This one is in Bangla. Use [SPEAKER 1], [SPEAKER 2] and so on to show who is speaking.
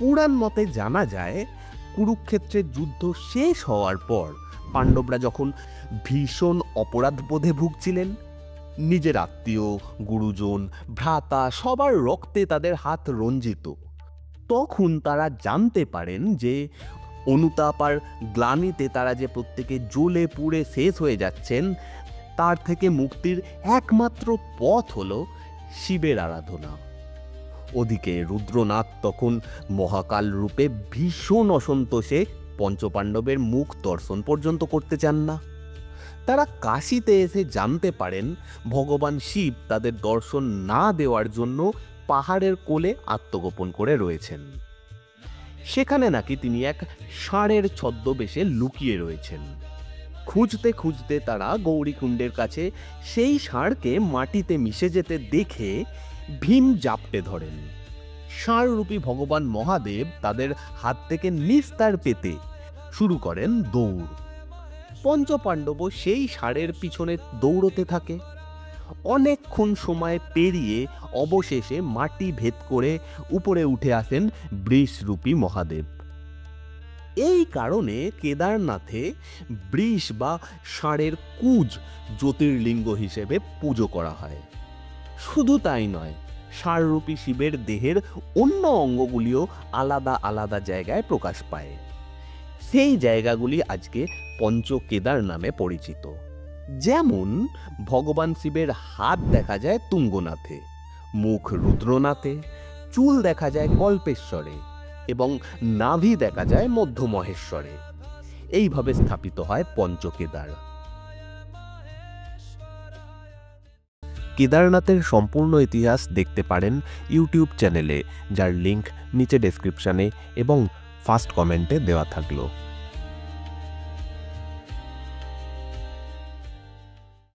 [SPEAKER 1] পুরাণ মতে জানা যায়, কুরুক্ষেত্রের যুদ্ধ শেষ হওয়ার পর পাণ্ডবরা যখন ভীষণ অপরাধবোধে ভুগছিলেন, নিজের আত্মীয়, গুরুজন, ভ্রাতা সবার রক্তে তাদের হাত রঞ্জিত, তখন তারা জানতে পারেন যে অনুতাপ আর গ্লানিতে তারা যে প্রত্যেকে জ্বলে পুড়ে শেষ হয়ে যাচ্ছেন, তার থেকে মুক্তির একমাত্র পথ হল শিবের আরাধনা। ওদিকে রুদ্রনাথ তখন মহাকাল রূপে ভীষণ অসন্তোষে পঞ্চপাণ্ডবের মুখ দর্শন পর্যন্ত করতে চান না। তারা কাশীতে এসে জানতে পারেন ভগবান শিব তাদের দর্শন না দেওয়ার জন্য পাহাড়ের কোলে আত্মগোপন করে রয়েছেন। সেখানে নাকি তিনি এক ষাঁড়ের ছদ্মবেশে লুকিয়ে রয়েছেন। খুঁজতে খুঁজতে তারা গৌরীকুণ্ডের কাছে সেই ষাঁড়কে মাটিতে মিশে যেতে দেখে ভীম জাপটে ধরেন। ষাঁড়রূপী ভগবান মহাদেব তাদের হাত থেকে নিস্তার পেতে শুরু করেন দৌড়। পঞ্চপাণ্ডব সেই ষাঁড়ের পিছনে দৌড়তে থাকে। অনেকক্ষণ সময় পেরিয়ে অবশেষে মাটি ভেদ করে উপরে উঠে আসেন বৃষরূপী মহাদেব। এই কারণে কেদারনাথে বৃষ বা ষাঁড়ের কুজ জ্যোতির্লিঙ্গ হিসেবে পুজো করা হয়। শুধু তাই নয়, ষাঁড়রূপী শিবের দেহের অন্য অঙ্গগুলিও আলাদা আলাদা জায়গায় প্রকাশ পায়। সেই জায়গাগুলি আজকে পঞ্চকেদার নামে পরিচিত। যেমন ভগবান শিবের হাত দেখা যায় তুঙ্গনাথে, মুখ রুদ্রনাথে, চুল দেখা যায় কল্পেশ্বরে এবং নাভি দেখা যায় মধ্য মহেশ্বরে। এইভাবে স্থাপিত হয় পঞ্চকেদার। কেদারনাথের সম্পূর্ণ ইতিহাস দেখতে পারেন ইউটিউব চ্যানেলে, যার লিংক নিচে ডেসক্রিপশনে এবং ফার্স্ট কমেন্টে দেওয়া থাকলো।